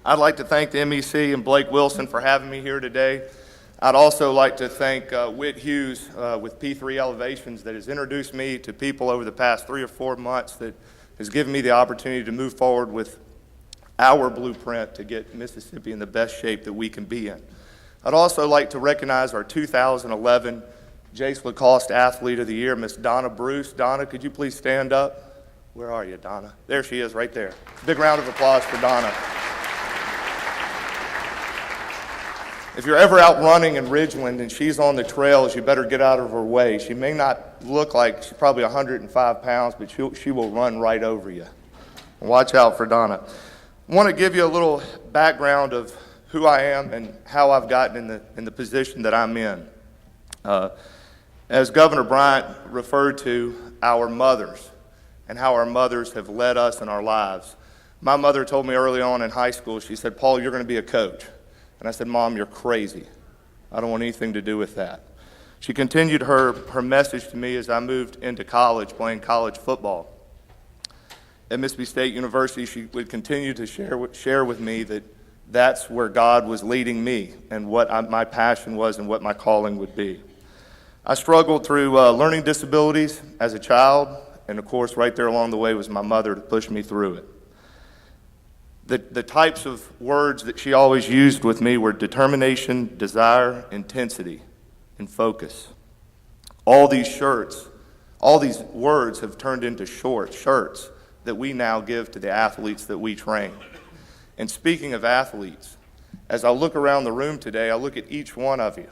I'd like to thank the MEC and Blake Wilson for having me here today. I'd also like to thank Whit Hughes with P3 Elevations that has introduced me to people over the past 3 or 4 months that has given me the opportunity to move forward with our blueprint to get Mississippi in the best shape that we can be in. I'd also like to recognize our 2011 MEC Lacoste Athlete of the Year, Miss Donna Bruce. Donna, could you please stand up? Where are you, Donna? There she is, right there. Big round of applause for Donna. If you're ever out running in Ridgeland and she's on the trails, you better get out of her way. She may not look like she's probably 105 pounds, but she will run right over you. Watch out for Donna. I want to give you a little background of who I am and how I've gotten in the position that I'm in. As Governor Bryant referred to our mothers and how our mothers have led us in our lives. My mother told me early on in high school, she said, "Paul, you're going to be a coach." And I said, "Mom, you're crazy. I don't want anything to do with that." She continued her message to me as I moved into college, playing college football. At Mississippi State University, she would continue to share with me that that's where God was leading me and what my passion was and what my calling would be. I struggled through learning disabilities as a child, and of course, right there along the way was my mother to push me through it. The types of words that she always used with me were determination, desire, intensity, and focus. All these words have turned into shirts that we now give to the athletes that we train. And speaking of athletes, as I look around the room today, I look at each one of you,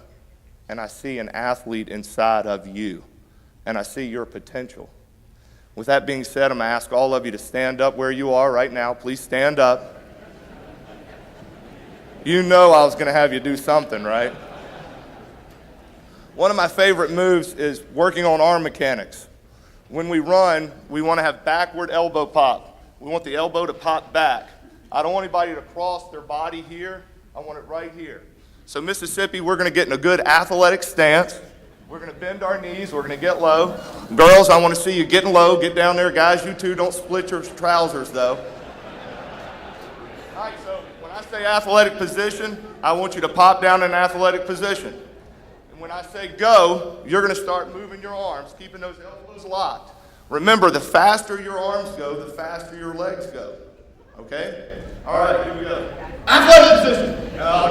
and I see an athlete inside of you, and I see your potential. With that being said, I'm going to ask all of you to stand up where you are right now. Please stand up. You know I was going to have you do something, right? One of my favorite moves is working on arm mechanics. When we run, we want to have backward elbow pop. We want the elbow to pop back. I don't want anybody to cross their body here. I want it right here. So Mississippi, we're going to get in a good athletic stance. We're going to bend our knees. We're going to get low. Girls, I want to see you getting low. Get down there. Guys, you too, don't split your trousers, though. All right, so when I say athletic position, I want you to pop down in an athletic position. And when I say go, you're going to start moving your arms, keeping those elbows locked. Remember, the faster your arms go, the faster your legs go. Okay? All right, here we go. Athletic position. No.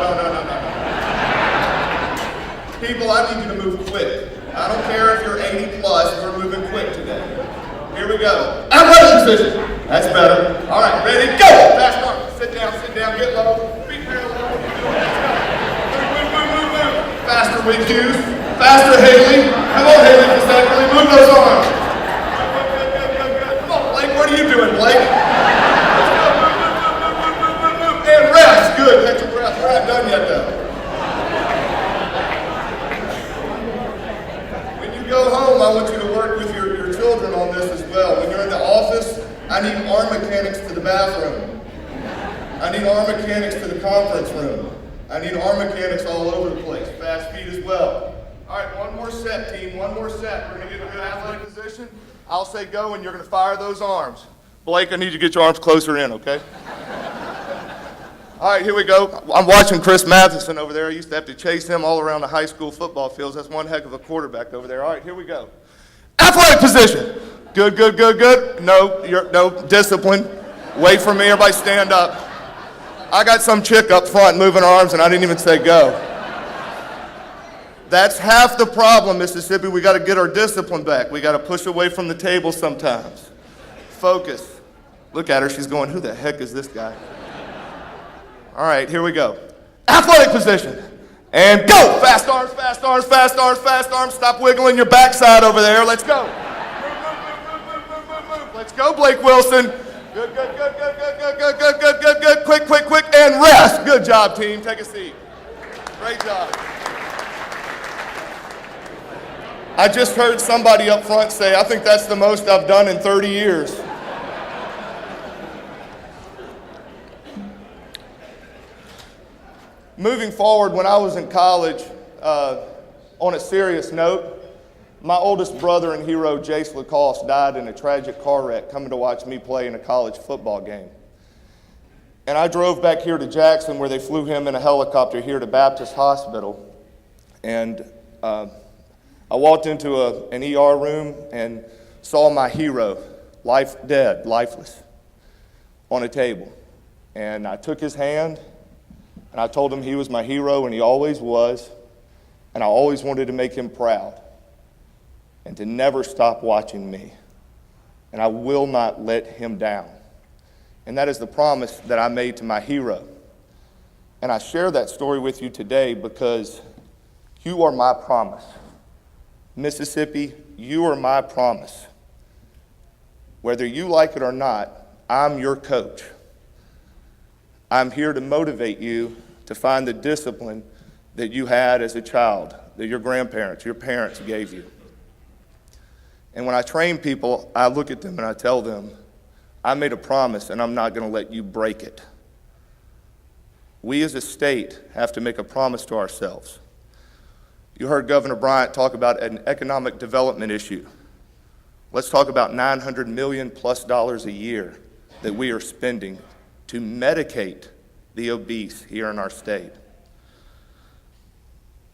People, I need you to move quick. I don't care if you're 80 plus, we're moving quick today. Here we go. Athletic position. That's better. All right, ready, go! Fast arm. Sit down, get low. Feet parallel. Move. Faster, Whit Hughes. Faster, Haley. Come on, Haley, for a second. Really move those arms. Good. Come on, Blake, what are you doing, Blake? Let's go. Move. And rest. Good. Catch your breath. We're not done yet, though. Go home, I want you to work with your children on this as well. When you're in the office, I need arm mechanics to the bathroom. I need arm mechanics to the conference room. I need arm mechanics all over the place. Fast feet as well. All right, one more set, team. One more set. We're going to get in a good athletic position. I'll say go, and you're going to fire those arms. Blake, I need you to get your arms closer in, okay? All right, here we go. I'm watching Chris Matheson over there. I used to have to chase him all around the high school football fields. That's one heck of a quarterback over there. All right, here we go. Athletic position. Good. No, discipline. Wait for me, everybody stand up. I got some chick up front moving her arms, and I didn't even say go. That's half the problem, Mississippi. We got to get our discipline back. We got to push away from the table sometimes. Focus. Look at her. She's going, who the heck is this guy? All right, here we go. Athletic position. And go! Fast arms. Stop wiggling your backside over there. Let's go. Move. Let's go, Blake Wilson. Good. Quick. And rest. Good job, team. Take a seat. Great job. I just heard somebody up front say, I think that's the most I've done in 30 years. Moving forward, when I was in college, on a serious note, my oldest brother and hero, MEC Lacoste, died in a tragic car wreck coming to watch me play in a college football game. And I drove back here to Jackson, where they flew him in a helicopter here to Baptist Hospital. And I walked into an ER room and saw my hero, dead, lifeless, on a table. And I took his hand, and I told him he was my hero, and he always was. And I always wanted to make him proud and to never stop watching me. And I will not let him down. And that is the promise that I made to my hero. And I share that story with you today because you are my promise. Mississippi, you are my promise. Whether you like it or not, I'm your coach. I'm here to motivate you to find the discipline that you had as a child, that your grandparents, your parents gave you. And when I train people, I look at them and I tell them, I made a promise and I'm not going to let you break it. We as a state have to make a promise to ourselves. You heard Governor Bryant talk about an economic development issue. Let's talk about $900 million plus a year that we are spending to medicate the obese here in our state.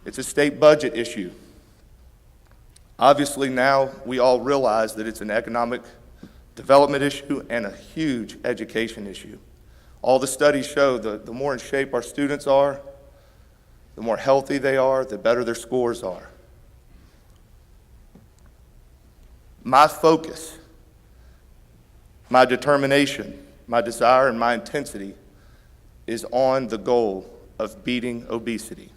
It's a state budget issue. Obviously now we all realize that it's an economic development issue and a huge education issue. All the studies show the more in shape our students are, the more healthy they are, the better their scores are. My focus, my determination, my desire, and my intensity is on the goal of beating obesity.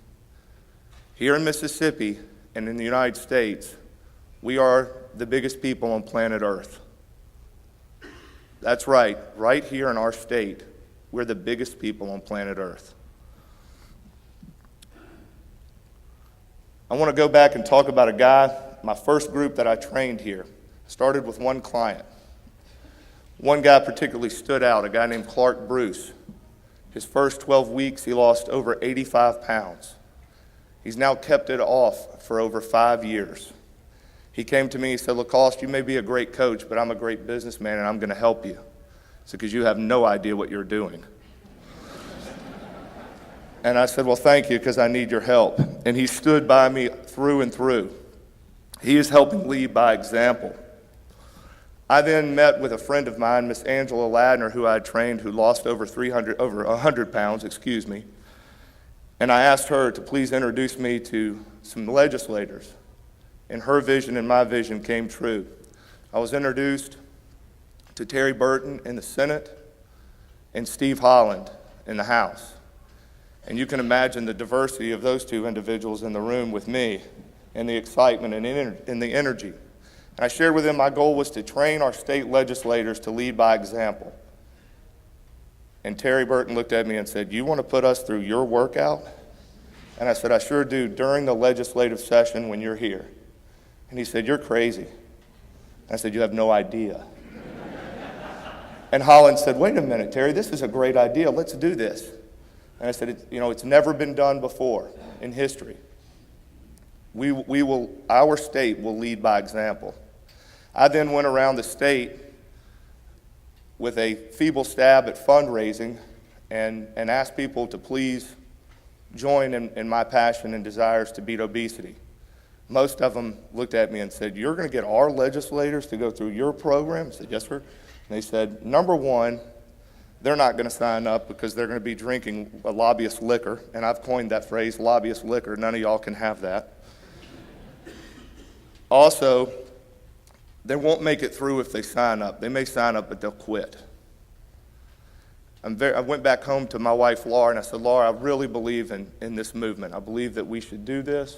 Here in Mississippi and in the United States, we are the biggest people on planet Earth. That's right here in our state, we're the biggest people on planet Earth. I want to go back and talk about a guy, my first group that I trained here. Started with one client. One guy particularly stood out, a guy named Clark Bruce. His first 12 weeks, he lost over 85 pounds. He's now kept it off for over 5 years. He came to me, he said, Lacoste, you may be a great coach, but I'm a great businessman and I'm going to help you. I said, because you have no idea what you're doing. And I said, well, thank you, because I need your help. And he stood by me through and through. He is helping lead by example. I then met with a friend of mine, Miss Angela Ladner, who I had trained, who lost over 100 pounds, and I asked her to please introduce me to some legislators. And her vision and my vision came true. I was introduced to Terry Burton in the Senate and Steve Holland in the House. And you can imagine the diversity of those two individuals in the room with me and the excitement and the energy. And I shared with them my goal was to train our state legislators to lead by example. And Terry Burton looked at me and said, you want to put us through your workout? And I said, I sure do, during the legislative session when you're here. And he said, you're crazy. I said, you have no idea. And Holland said, wait a minute, Terry, this is a great idea. Let's do this. And I said, it's never been done before in history. Our state will lead by example. I then went around the state with a feeble stab at fundraising and asked people to please join in my passion and desires to beat obesity. Most of them looked at me and said, you're going to get our legislators to go through your program? I said, yes, sir. And they said, number one, they're not going to sign up because they're going to be drinking a lobbyist liquor, and I've coined that phrase, lobbyist liquor. None of y'all can have that. Also, they won't make it through if they sign up. They may sign up, but they'll quit. I went back home to my wife, Laura, and I said, Laura, I really believe in this movement. I believe that we should do this.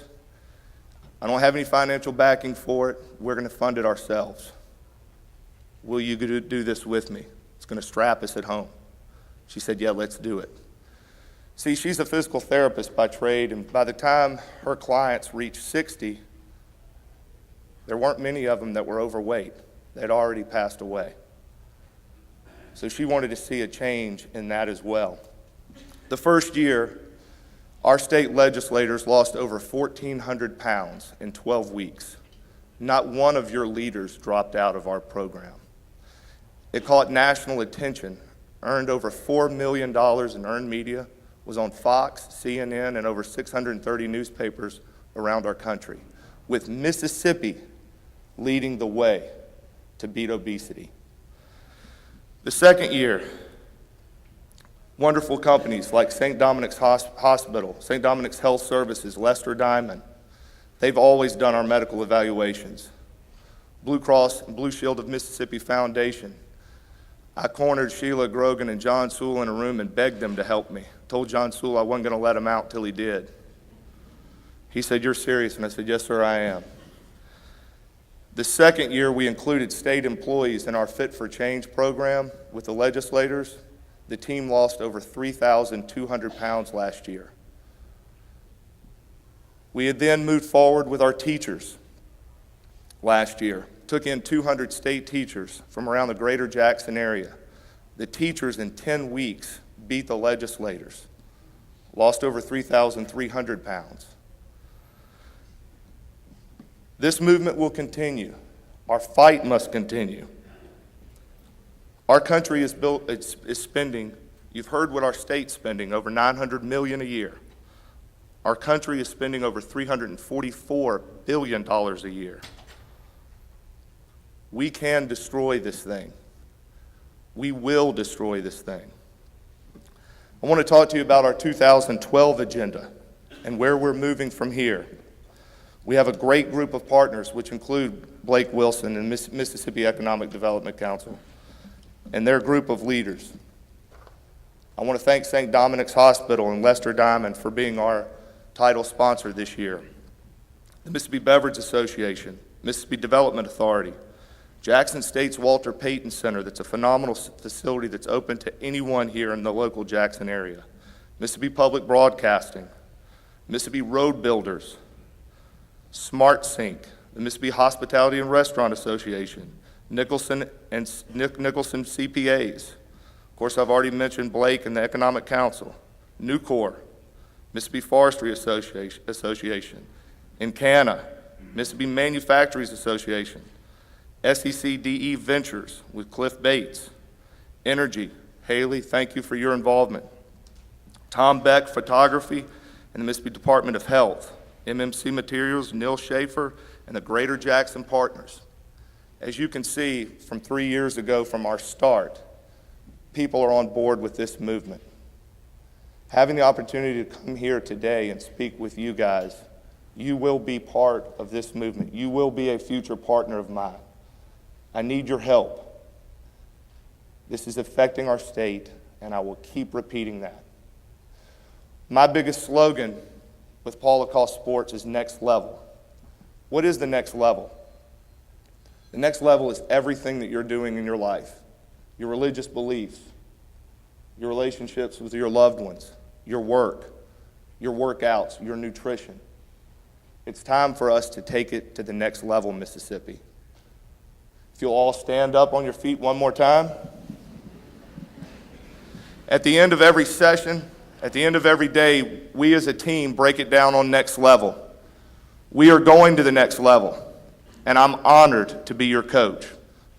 I don't have any financial backing for it. We're going to fund it ourselves. Will you do this with me? It's going to strap us at home. She said, yeah, let's do it. See, she's a physical therapist by trade, and by the time her clients reached 60, there weren't many of them that were overweight. They'd already passed away. So she wanted to see a change in that as well. The first year, our state legislators lost over 1,400 pounds in 12 weeks. Not one of your leaders dropped out of our program. It caught national attention earned over $4 million in earned media, was on Fox, CNN, and over 630 newspapers around our country, with Mississippi leading the way to beat obesity. The second year, wonderful companies like St. Dominic's Hospital, St. Dominic's Health Services, Lester Diamond, they've always done our medical evaluations. Blue Cross and Blue Shield of Mississippi Foundation, I cornered Sheila Grogan and John Sewell in a room and begged them to help me. Told John Sewell I wasn't going to let him out till he did. He said, "You're serious?" And I said, "Yes, sir, I am." The second year, we included state employees in our Fit for Change program with the legislators. The team lost over 3,200 pounds last year. We had then moved forward with our teachers last year. Took in 200 state teachers from around the greater Jackson area. The teachers in 10 weeks beat the legislators, lost over 3,300 pounds. This movement will continue. Our fight must continue. Our country is spending, you've heard what our state's spending, over $900 million a year. Our country is spending over $344 billion a year. We can destroy this thing. We will destroy this thing. I want to talk to you about our 2012 agenda and where we're moving from here. We have a great group of partners, which include Blake Wilson and Mississippi Economic Development Council and their group of leaders. I want to thank St. Dominic's Hospital and Lester Diamond for being our title sponsor this year. The Mississippi Beverage Association, Mississippi Development Authority, Jackson State's Walter Payton Center, that's a phenomenal facility that's open to anyone here in the local Jackson area. Mississippi Public Broadcasting, Mississippi Road Builders, Smart Sync, the Mississippi Hospitality and Restaurant Association, Nicholson CPAs. Of course, I've already mentioned Blake and the Economic Council, Nucor, Mississippi Forestry Association, Encana, Mississippi Manufacturers Association, SECDE Ventures with Cliff Bates, Energy, Haley, thank you for your involvement, Tom Beck Photography and the Mississippi Department of Health, MMC Materials, Neil Schaefer, and the Greater Jackson Partners. As you can see from 3 years ago from our start, people are on board with this movement. Having the opportunity to come here today and speak with you guys, you will be part of this movement. You will be a future partner of mine. I need your help. This is affecting our state, and I will keep repeating that. My biggest slogan with Paul Lacoste Sports is next level. What is the next level? The next level is everything that you're doing in your life, your religious beliefs, your relationships with your loved ones, your work, your workouts, your nutrition. It's time for us to take it to the next level, Mississippi. If you'll all stand up on your feet one more time. At the end of every session, at the end of every day, we as a team break it down on next level. We are going to the next level, and I'm honored to be your coach.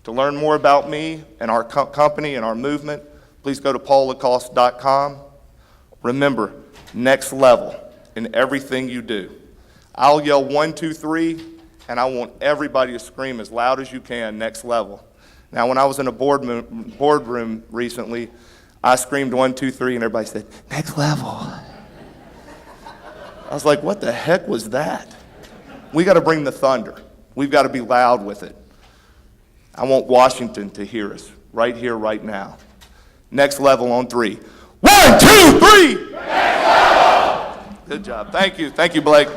To learn more about me and our company and our movement, please go to paullacoste.com. Remember, next level in everything you do. I'll yell 1, 2, 3, and I want everybody to scream as loud as you can, next level. Now, when I was in a boardroom recently, I screamed 1, 2, 3, and everybody said, next level. I was like, what the heck was that? We got to bring the thunder. We've got to be loud with it. I want Washington to hear us right here, right now. Next level on 3. 1, 2, 3! Next level! Good job. Thank you. Thank you, Blake.